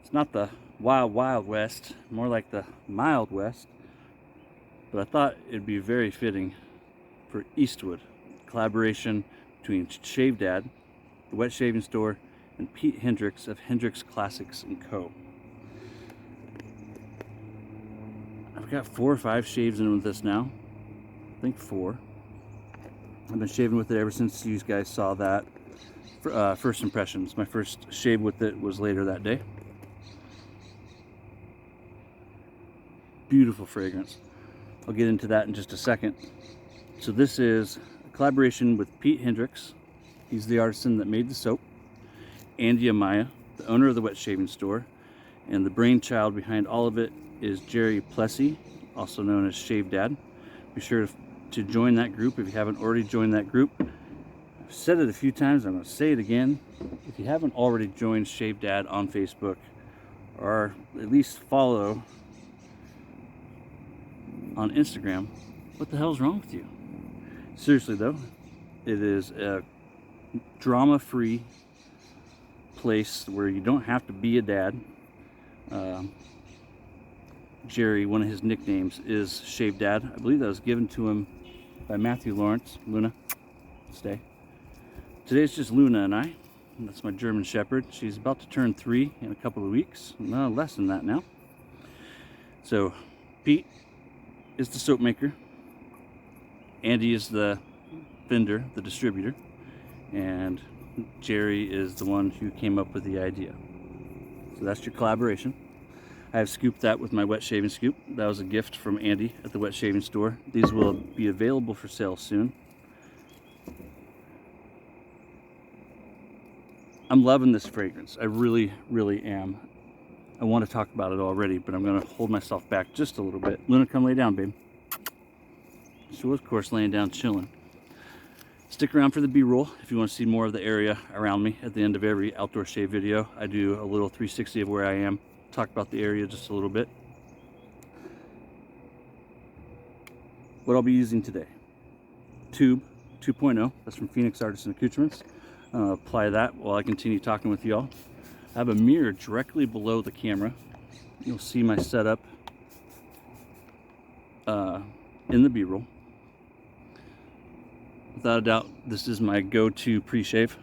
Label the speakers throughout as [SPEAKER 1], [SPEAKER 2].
[SPEAKER 1] It's not the wild, wild west, more like the mild west. But I thought it'd be very fitting for Eastwood. Collaboration between Shave Dad, the Wet Shaving Store, and Pete Hendrix of Hendrix Classics & Co. I've got 4 or 5 shaves in with this now. I think 4. I've been shaving with it ever since you guys saw that first impressions. My first shave with it was later that day. Beautiful fragrance. I'll get into that in just a second. So this is a collaboration with Pete Hendrix. He's the artisan that made the soap. Andy Amaya, the owner of the Wet Shaving Store, and the brainchild behind all of it is Jerry Plessy, also known as Shave Dad. Be sure to join that group if you haven't already joined that group. I've said it a few times, I'm going to say it again. If you haven't already joined Shave Dad on Facebook, or at least follow on Instagram, what the hell's wrong with you? Seriously though, it is a drama-free place where you don't have to be a dad. Jerry, one of his nicknames is Shave Dad. I believe that was given to him by Matthew Lawrence. Luna, stay. Today's just Luna and I. That's my German Shepherd. She's about to turn 3 in a couple of weeks. No, less than that now. So, Pete is the soap maker. Andy is the vendor, the distributor. And Jerry is the one who came up with the idea. So that's your collaboration. I have scooped that with my wet shaving scoop. That was a gift from Andy at the Wet Shaving Store. These will be available for sale soon. I'm loving this fragrance. I really, really am. I want to talk about it already, but I'm going to hold myself back just a little bit. Luna, come lay down, babe. She was, of course, laying down chilling. Stick around for the B-roll if you want to see more of the area around me. At the end of every outdoor shave video, I do a little 360 of where I am. Talk about the area just a little bit. What I'll be using today. Tube 2.0. That's from Phoenix Artisan Accoutrements. Apply that while I continue talking with y'all. I have a mirror directly below the camera. You'll see my setup in the B-roll. Without a doubt, this is my go-to pre-shave.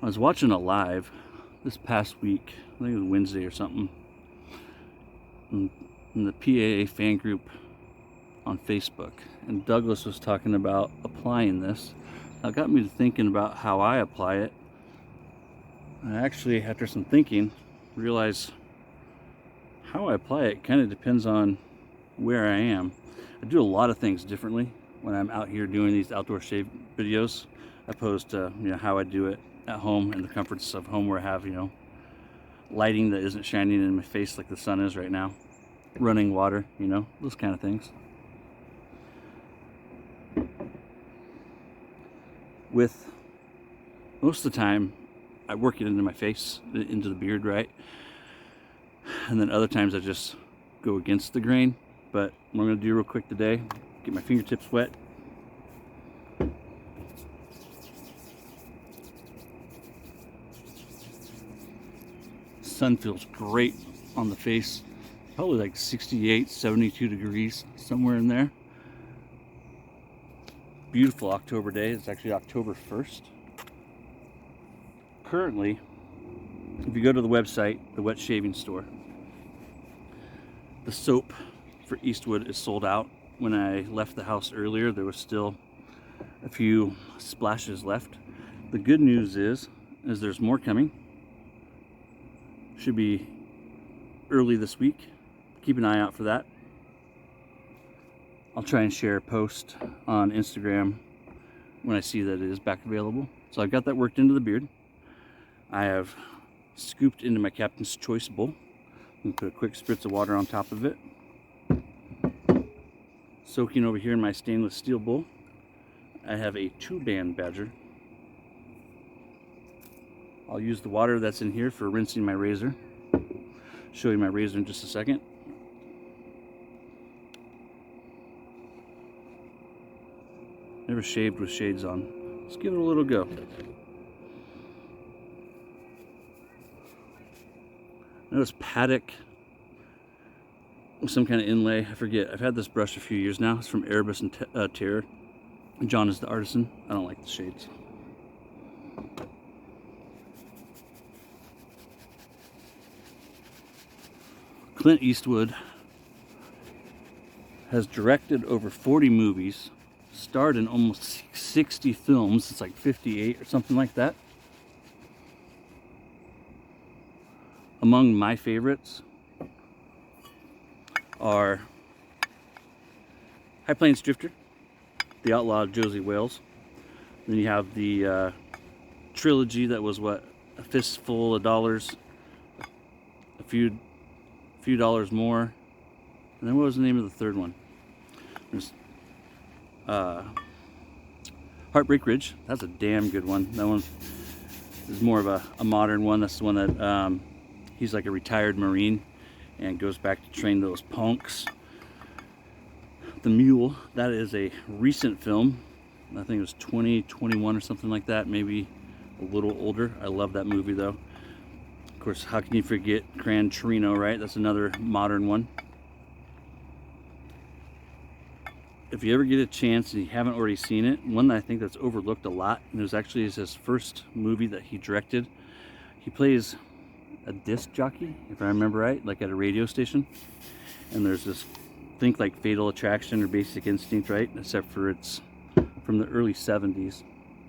[SPEAKER 1] I was watching a live this past week, I think it was Wednesday or something, in the PAA fan group on Facebook, and Douglas was talking about applying this. That got me to thinking about how I apply it. And actually, after some thinking, realize how I apply it kind of depends on where I am. I do a lot of things differently when I'm out here doing these outdoor shave videos, opposed to how I do it at home in the comforts of home, where I have lighting that isn't shining in my face like the sun is right now, running water, those kind of things. With most of the time, I work it into my face, into the beard, right? And then other times I just go against the grain. But what I'm going to do real quick today, get my fingertips wet. Sun feels great on the face. Probably like 68, 72 degrees, somewhere in there. Beautiful October day. It's actually October 1st. Currently, if you go to the website, the Wet Shaving Store, the soap for Eastwood is sold out. When I left the house earlier, there was still a few splashes left. The good news is there's more coming. Should be early this week. Keep an eye out for that. I'll try and share a post on Instagram when I see that it is back available. So I've got that worked into the beard. I have scooped into my Captain's Choice bowl and put a quick spritz of water on top of it. Soaking over here in my stainless steel bowl, I have a 2-band badger. I'll use the water that's in here for rinsing my razor. Show you my razor in just a second. Never shaved with shades on. Let's give it a little go. I know it's Paddock, some kind of inlay. I forget. I've had this brush a few years now. It's from Erebus and Terror. John is the artisan. I don't like the shades. Clint Eastwood has directed over 40 movies, starred in almost 60 films. It's like 58 or something like that. Among my favorites are High Plains Drifter, The Outlaw Josie Wales. Then you have the trilogy that was what, A Fistful of Dollars, a few dollars more, and then what was the name of the third one? There's Heartbreak Ridge. That's a damn good one. That one is more of a modern one. That's the one that he's like a retired Marine and goes back to train those punks. The Mule, that is a recent film. I think it was 2021 or something like that, maybe a little older. I love that movie though. Of course, how can you forget Gran Torino, right? That's another modern one. If you ever get a chance and you haven't already seen it, one that I think that's overlooked a lot, and it was actually his first movie that he directed. He plays a disc jockey, if I remember right, like at a radio station. And there's this, think like Fatal Attraction or Basic Instinct, right? Except for it's from the early 70s,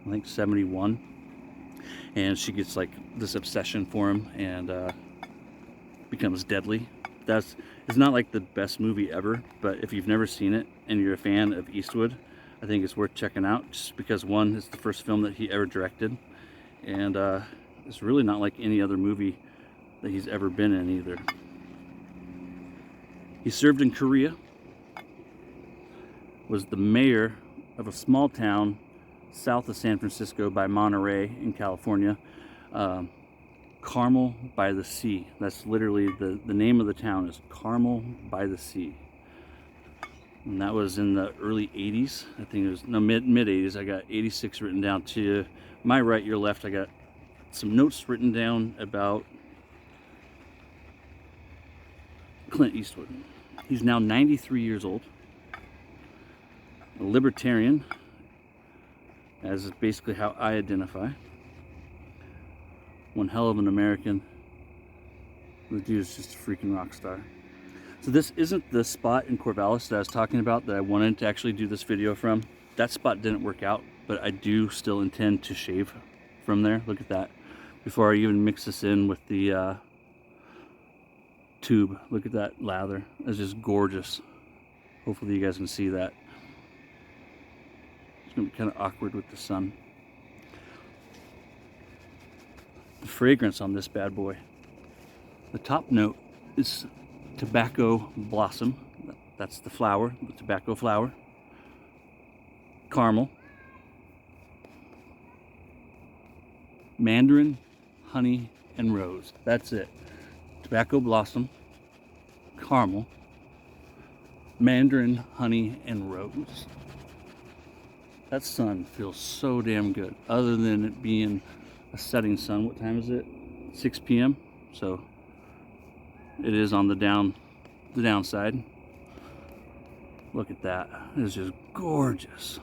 [SPEAKER 1] I think 71. And she gets like this obsession for him and becomes deadly. It's not like the best movie ever, but if you've never seen it and you're a fan of Eastwood, I think it's worth checking out, just because one, it's the first film that he ever directed, and it's really not like any other movie that he's ever been in either. He served in Korea, was the mayor of a small town south of San Francisco by Monterey in California, Carmel by the Sea. That's literally the name of the town is Carmel by the Sea. And that was in the early 80s. I think it was mid 80s. I got 86 written down. To my right, your left, I got some notes written down about Clint Eastwood. He's now 93 years old, a libertarian, as is basically how I identify. One hell of an American. The dude is just a freaking rock star. So this isn't the spot in Corvallis that I was talking about that I wanted to actually do this video from. That spot didn't work out, but I do still intend to shave from there. Look at that. Before I even mix this in with the tube, look at that lather. It's just gorgeous. Hopefully you guys can see that. It's gonna be kind of awkward with the sun. The fragrance on this bad boy. The top note is tobacco blossom. That's the flower, the tobacco flower. Caramel. Mandarin, honey, and rose. That's it. Tobacco blossom, caramel, mandarin, honey, and rose. That sun feels so damn good, other than it being a setting sun. What time is it? 6 p.m. So it is on the downside. Look at that. It's just gorgeous.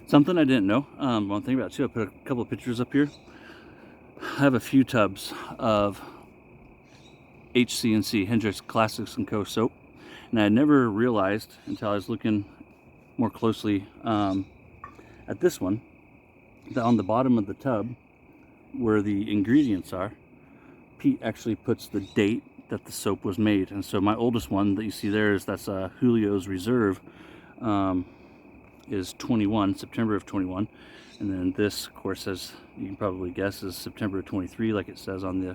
[SPEAKER 1] Something I didn't know. One thing about it too, I put a couple of pictures up here. I have a few tubs of HC&C, Hendrix Classics & Co. soap. And I never realized until I was looking more closely at this one, that on the bottom of the tub, where the ingredients are, Pete actually puts the date that the soap was made. And so my oldest one that you see there is, that's Julio's Reserve, is 21, September of 21. And then this, of course, as you can probably guess, is September of 23, like it says on the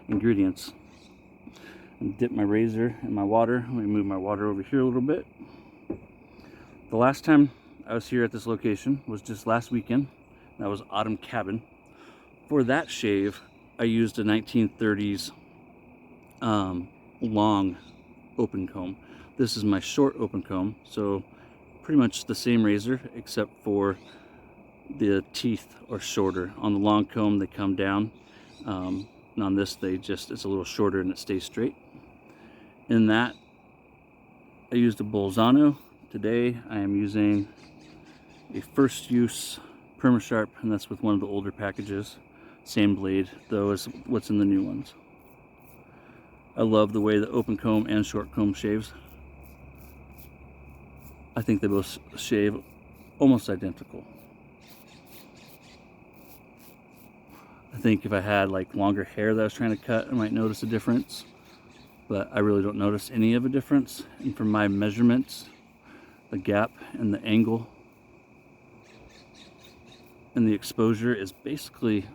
[SPEAKER 1] ingredients. And dip my razor in my water. Let me move my water over here a little bit. The last time I was here at this location was just last weekend. That was Autumn Cabin. For that shave, I used a 1930s long open comb. This is my short open comb, so pretty much the same razor, except for the teeth are shorter. On the long comb, they come down. And and on this it's a little shorter and it stays straight. In that, I used a Bolzano. Today I am using a first use Permasharp, and that's with one of the older packages. Same blade though as what's in the new ones. I love the way the open comb and short comb shaves. I think they both shave almost identical. I think if I had like longer hair that I was trying to cut, I might notice a difference, but I really don't notice any of a difference. And from my measurements, the gap and the angle and the exposure is basically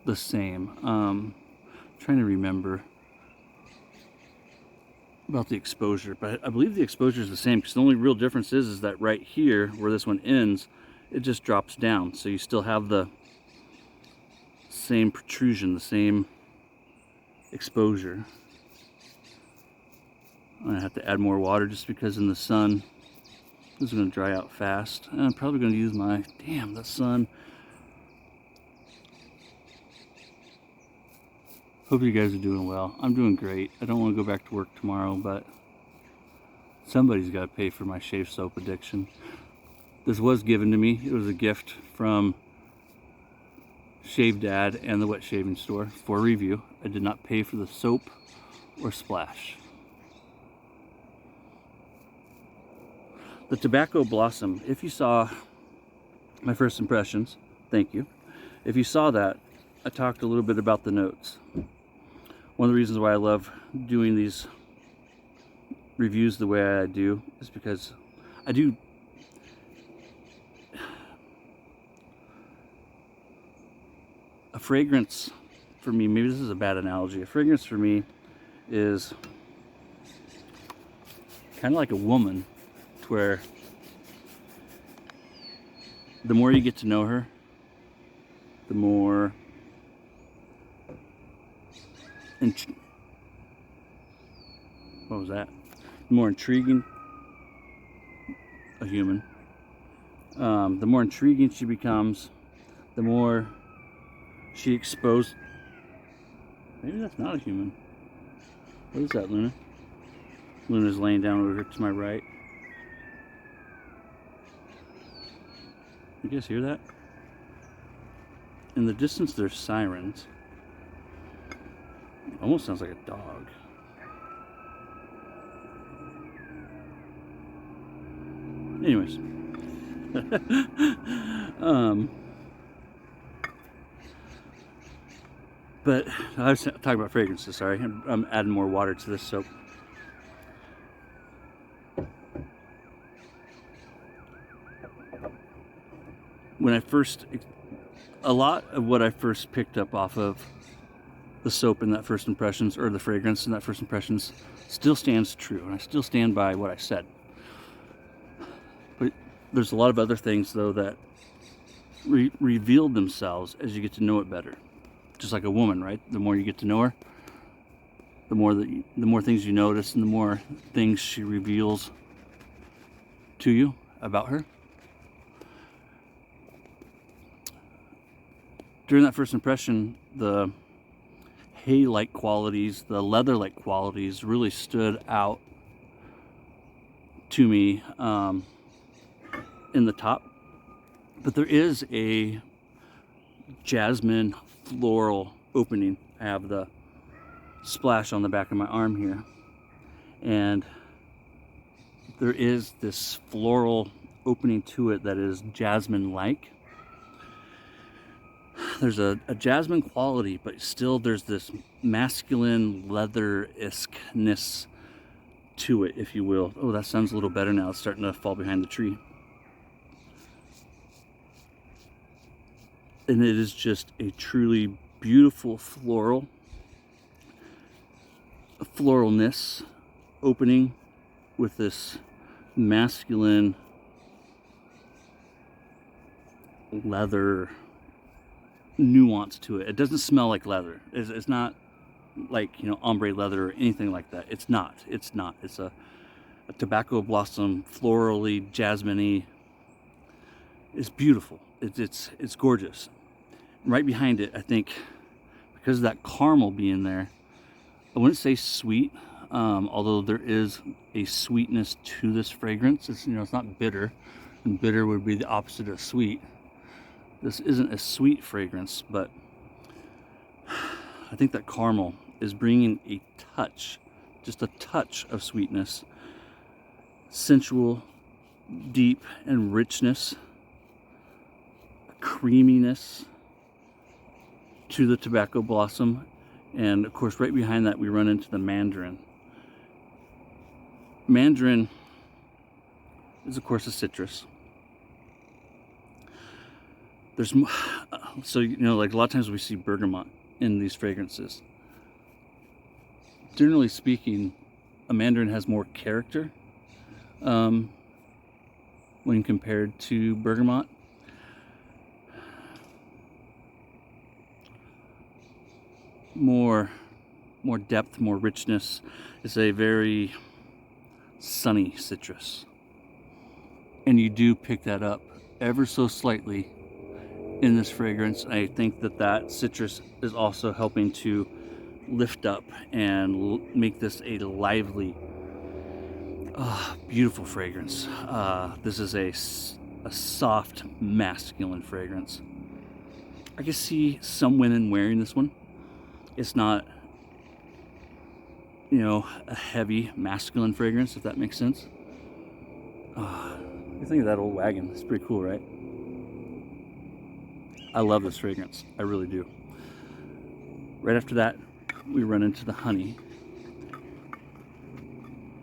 [SPEAKER 1] the same. Trying to remember about the exposure, but I believe the exposure is the same, because the only real difference is that right here where this one ends, it just drops down, so you still have the same protrusion, the same exposure. I'm gonna have to add more water just because in the sun this is gonna dry out fast, and I'm probably gonna use my, damn, the sun. Hope you guys are doing well. I'm doing great. I don't want to go back to work tomorrow, but somebody's got to pay for my shave soap addiction. This was given to me. It was a gift from Shave Dad and the wet shaving store for review. I did not pay for the soap or splash. The Tobacco Blossom, if you saw my first impressions, thank you. If you saw that, I talked a little bit about the notes. One of the reasons why I love doing these reviews the way I do is because I do a fragrance for me, maybe this is a bad analogy, a fragrance for me is kind of like a woman, to where the more you get to know her, the more what was that? The more intriguing a human, the more intriguing she becomes, the more she exposed. Maybe that's not a human. What is that, Luna? Luna's laying down over to my right. You guys hear that? In the distance there's sirens. Almost sounds like a dog. Anyways. But I was talking about fragrances, sorry. I'm adding more water to this soap. A lot of what I first picked up off of the soap in that first impressions, or the fragrance in that first impressions, still stands true, and I still stand by what I said. But there's a lot of other things though that revealed themselves as you get to know it better. Just like a woman, right? The more you get to know her, the more things you notice, and the more things she reveals to you about her. During that first impression, the hay-like qualities, the leather-like qualities really stood out to me in the top. But there is a jasmine floral opening. I have the splash on the back of my arm here, and there is this floral opening to it that is jasmine-like. There's a jasmine quality, but still there's this masculine leather-esque-ness to it, if you will. Oh, that sounds a little better now. It's starting to fall behind the tree. And it is just a truly beautiful floralness opening with this masculine leather nuance to it. It doesn't smell like leather. It's not like, you know, ombre leather or anything like that. It's not. It's a tobacco blossom, florally, jasmine-y. It's beautiful. It's gorgeous. Right behind it, I think, because of that caramel being there, I wouldn't say sweet, although there is a sweetness to this fragrance. It's, you know, it's not bitter, and bitter would be the opposite of sweet. This isn't a sweet fragrance, but I think that caramel is bringing a touch, just a touch of sweetness, sensual, deep, and richness, creaminess to the tobacco blossom. And of course, right behind that, we run into the mandarin. Mandarin is, of course, a citrus. There's, so, you know, like a lot of times we see bergamot in these fragrances. Generally speaking, a mandarin has more character when compared to bergamot. More depth, more richness. It's a very sunny citrus, and you do pick that up ever so slightly in this fragrance. I think that citrus is also helping to lift up and make this a lively, beautiful fragrance. This is a soft, masculine fragrance. I can see some women wearing this one. It's not, you know, a heavy masculine fragrance, if that makes sense. You think of that old wagon. It's pretty cool, right? I love this fragrance. I really do. Right after that, we run into the honey.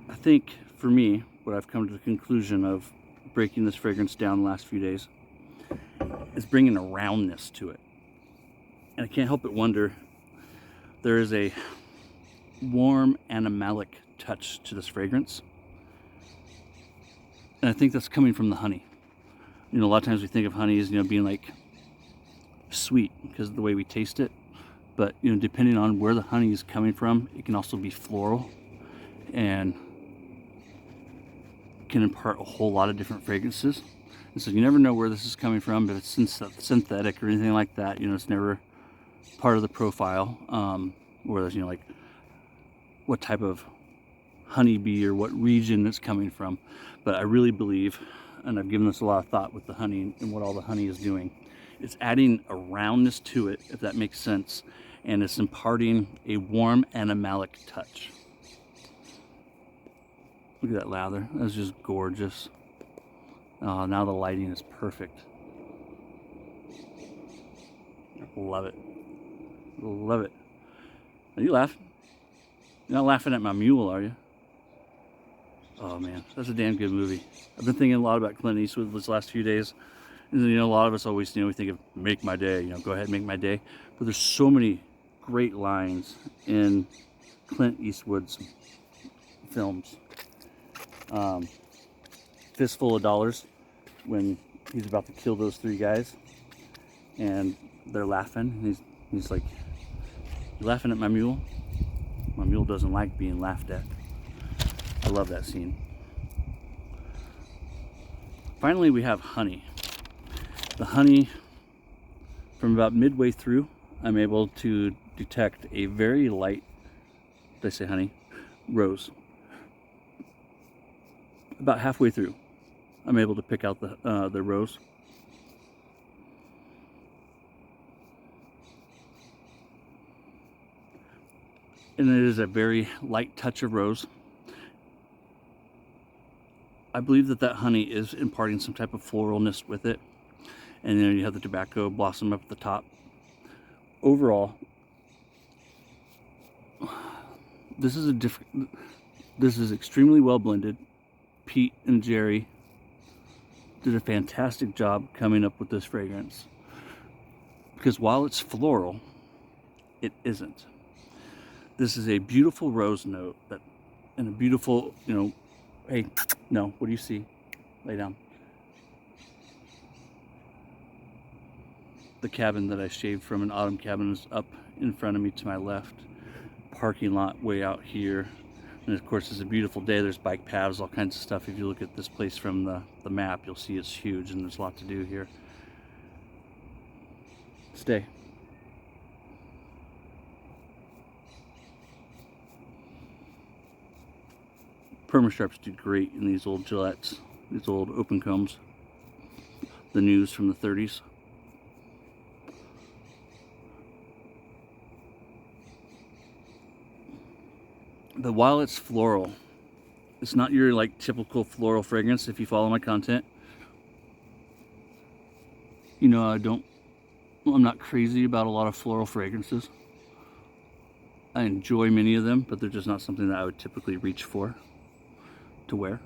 [SPEAKER 1] I think, for me, what I've come to the conclusion of breaking this fragrance down the last few days is bringing a roundness to it. And I can't help but wonder, there is a warm animalic touch to this fragrance. And I think that's coming from the honey. You know, a lot of times we think of honey as, you know, being like sweet because of the way we taste it. But, you know, depending on where the honey is coming from, it can also be floral and can impart a whole lot of different fragrances. And so you never know where this is coming from, but it's synthetic or anything like that. You know, it's never part of the profile, or there's, you know, like what type of honeybee or what region it's coming from. But I really believe, and I've given this a lot of thought with the honey and what all the honey is doing, it's adding a roundness to it, if that makes sense, and it's imparting a warm animalic touch. Look at that lather. That's just gorgeous. Now the lighting is perfect. Love it. Love it. Are you laughing? You're not laughing at my mule, are you? Oh man, that's a damn good movie. I've been thinking a lot about Clint Eastwood this last few days. And you know, a lot of us always, you know, we think of make my day, you know, go ahead and make my day. But there's so many great lines in Clint Eastwood's films. Fistful of Dollars, when he's about to kill those three guys and they're laughing, and he's like, "You laughing at my mule? My mule doesn't like being laughed at." I love that scene. Finally, we have honey. The honey, from about midway through, I'm able to detect a very light, did I say honey? Rose. About halfway through, I'm able to pick out the rose. And it is a very light touch of rose. I believe that honey is imparting some type of floralness with it. And then you have the tobacco blossom up at the top. Overall, this is extremely well blended. Pete and Jerry did a fantastic job coming up with this fragrance. Because while it's floral, it isn't. This is a beautiful rose note and a beautiful, you know, hey, no, what do you see? Lay down. The cabin that I shaved from, an autumn cabin, is up in front of me to my left. Parking lot way out here. And of course, it's a beautiful day. There's bike paths, all kinds of stuff. If you look at this place from the map, you'll see it's huge and there's a lot to do here. Stay. Perma Sharps do great in these old Gillettes, these old open combs. The news from the 30s. But while it's floral, it's not your like typical floral fragrance. If you follow my content, you know I'm not crazy about a lot of floral fragrances. I enjoy many of them, but they're just not something that I would typically reach for to wear.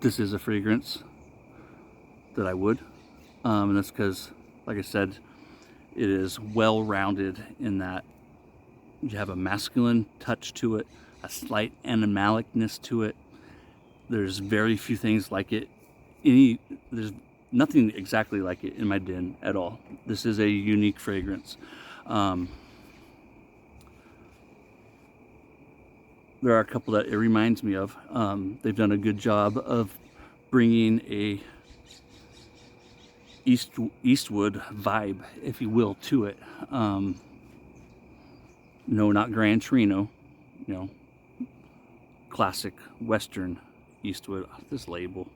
[SPEAKER 1] This is a fragrance that I would, and that's because, like I said, it is well-rounded in that you have a masculine touch to it, a slight animalicness to it. There's very few things like it. There's nothing exactly like it in my den at all. This is a unique fragrance. There are a couple that it reminds me of. They've done a good job of bringing a Eastwood vibe, if you will, to it. No, not Gran Torino, you know, classic Western Eastwood. This label,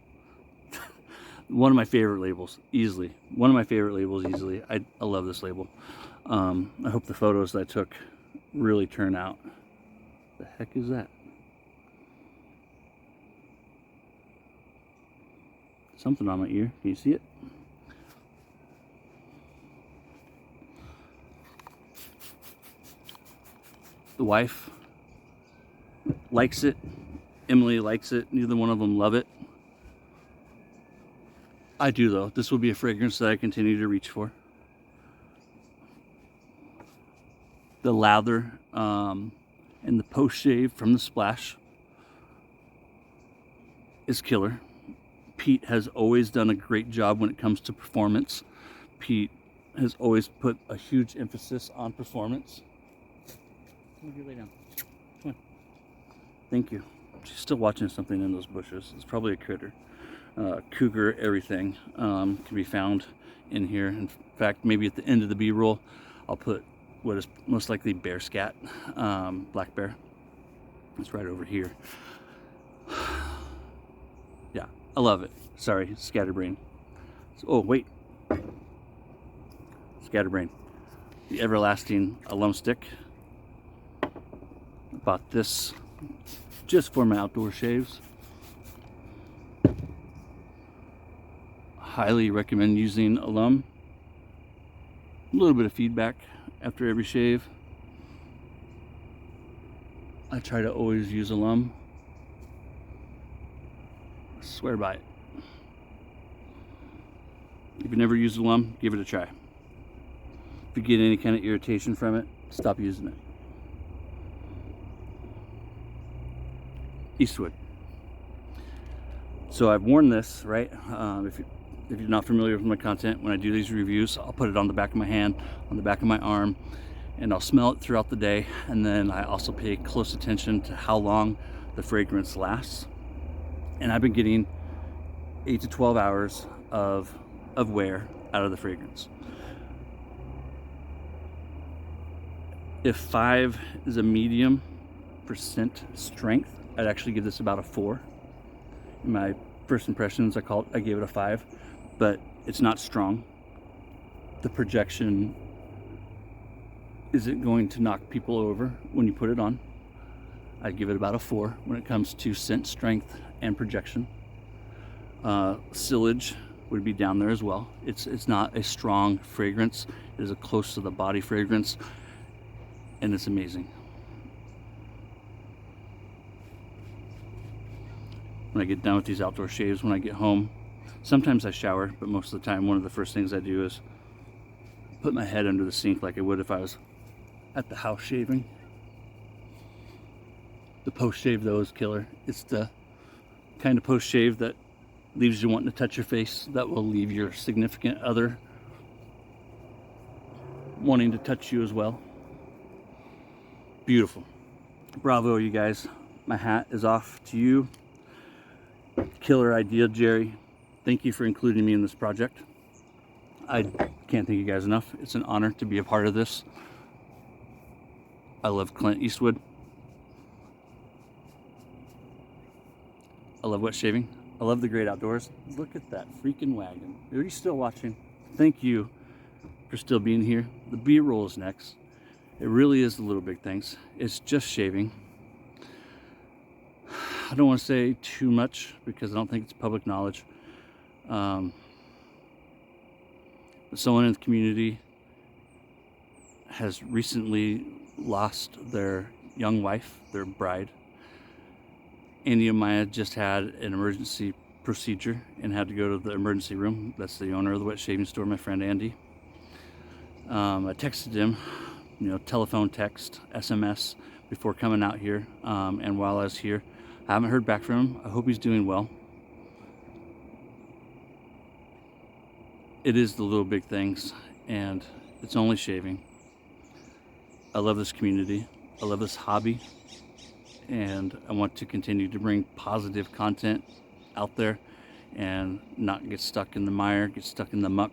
[SPEAKER 1] one of my favorite labels, easily. One of my favorite labels, easily. I love this label. I hope the photos that I took really turn out. The heck is that? Something on my ear. Can you see it? The wife likes it. Emily likes it. Neither one of them love it. I do, though. This will be a fragrance that I continue to reach for. The lather and the post shave from the splash is killer. Pete has always done a great job when it comes to performance. Pete has always put a huge emphasis on performance. Come here, lay down. Come on. Thank you. She's still watching something in those bushes. It's probably a critter. Cougar, everything can be found in here. In fact, maybe at the end of the B-roll, I'll put what is most likely bear scat, black bear. It's right over here. Yeah, I love it. Sorry, scatterbrain. Oh, wait. Scatterbrain. The everlasting alum stick. I bought this just for my outdoor shaves. Highly recommend using alum. A little bit of feedback after every shave. I try to always use alum. I swear by it. If you never used alum, give it a try. If you get any kind of irritation from it, stop using it. Eastwood. So I've worn this, right? If you're not familiar with my content, when I do these reviews, I'll put it on the back of my hand, on the back of my arm, and I'll smell it throughout the day. And then I also pay close attention to how long the fragrance lasts. And I've been getting 8 to 12 hours of wear out of the fragrance. If 5 is a medium percent strength, I'd actually give this about a 4. In my first impressions, I gave it a 5, but it's not strong. The projection isn't going to knock people over when you put it on. I'd give it about a 4 when it comes to scent strength and projection. Sillage would be down there as well. It's not a strong fragrance. It is a close to the body fragrance, and it's amazing. When I get done with these outdoor shaves, when I get home, sometimes I shower, but most of the time one of the first things I do is put my head under the sink like I would if I was at the house shaving. The post shave though is killer. It's the kind of post shave that leaves you wanting to touch your face, that will leave your significant other wanting to touch you as well. Beautiful. Bravo, you guys. My hat is off to you. Killer idea, Jerry. Thank you for including me in this project. I can't thank you guys enough. It's an honor to be a part of this. I love Clint Eastwood. I love wet shaving. I love the great outdoors. Look at that freaking wagon. Are you still watching? Thank you for still being here. The B-roll is next. It really is the little big things. It's just shaving. I don't want to say too much because I don't think it's public knowledge. But someone in the community has recently lost their young wife, their bride. Andy and Maya just had an emergency procedure and had to go to the emergency room. That's the owner of the wet shaving store, my friend Andy. I texted him, telephone text, SMS before coming out here. And while I was here, I haven't heard back from him. I hope he's doing well. It is the little big things, and it's only shaving. I love this community. I love this hobby. And I want to continue to bring positive content out there and not get stuck in the mire, get stuck in the muck.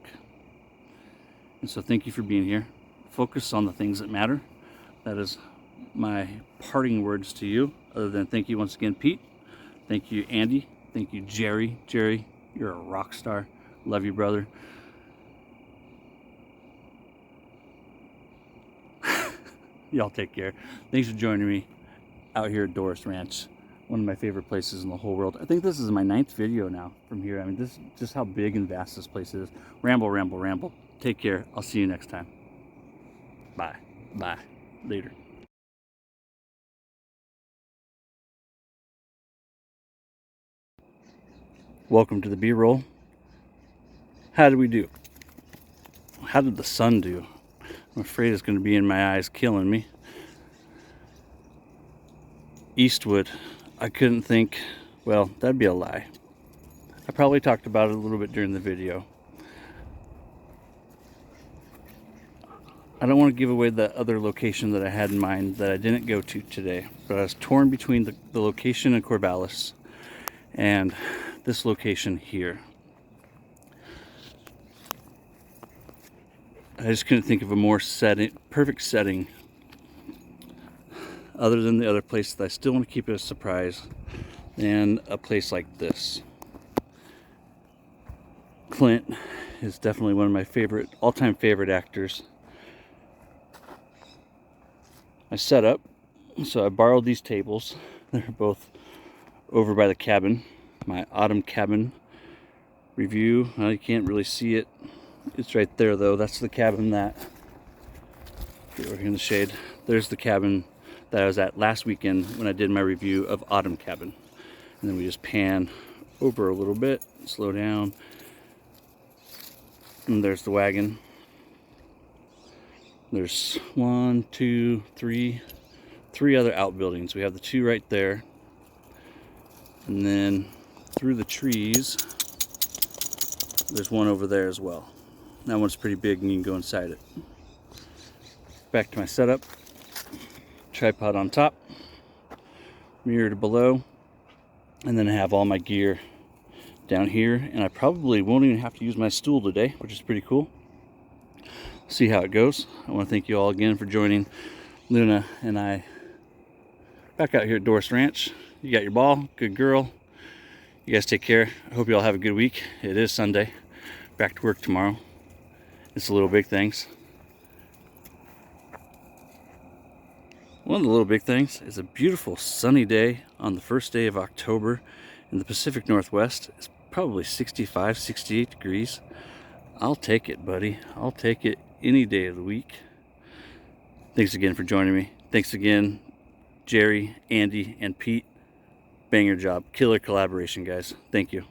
[SPEAKER 1] And so thank you for being here. Focus on the things that matter. That is my parting words to you, other than thank you once again, Pete. Thank you, Andy. Thank you, Jerry. Jerry, you're a rock star. Love you, brother. Y'all take care. Thanks for joining me out here at Doris Ranch, one of my favorite places in the whole world. I think this is my 9th video now from here. I mean, this just how big and vast this place is. Ramble, ramble, ramble. Take care. I'll see you next time. Bye. Bye. Later. Welcome to the B-roll. How did we do? How did the sun do? I'm afraid it's going to be in my eyes, killing me. Eastwood, I couldn't think, well, that'd be a lie. I probably talked about it a little bit during the video. I don't want to give away the other location that I had in mind that I didn't go to today, but I was torn between the location in Corvallis and this location here. I just couldn't think of a more perfect setting other than the other place that I still want to keep it a surprise than a place like this. Clint is definitely one of my all-time favorite actors. I set up, so I borrowed these tables. They're both over by the cabin, my autumn cabin review. Well, you can't really see it. It's right there though. That's the cabin that, over here in the shade, there's the cabin that I was at last weekend when I did my review of Autumn Cabin. And then we just pan over a little bit, slow down, and there's the wagon. There's 1, 2, 3 other outbuildings. We have the 2 right there, and then through the trees there's one over there as well. That one's pretty big and you can go inside it. Back to my setup. Tripod on top, mirror to below, and then I have all my gear down here, and I probably won't even have to use my stool today, which is pretty cool. See how it goes. I want to thank you all again for joining Luna and I back out here at Doris Ranch. You got your ball, good girl. You guys take care. I hope you all have a good week. It is Sunday. Back to work tomorrow. It's the little big things. One of the little big things is a beautiful sunny day on the first day of October in the Pacific Northwest. It's probably 65, 68 degrees. I'll take it, buddy. I'll take it any day of the week. Thanks again for joining me. Thanks again, Jerry, Andy, and Pete. Banger job. Killer collaboration, guys. Thank you.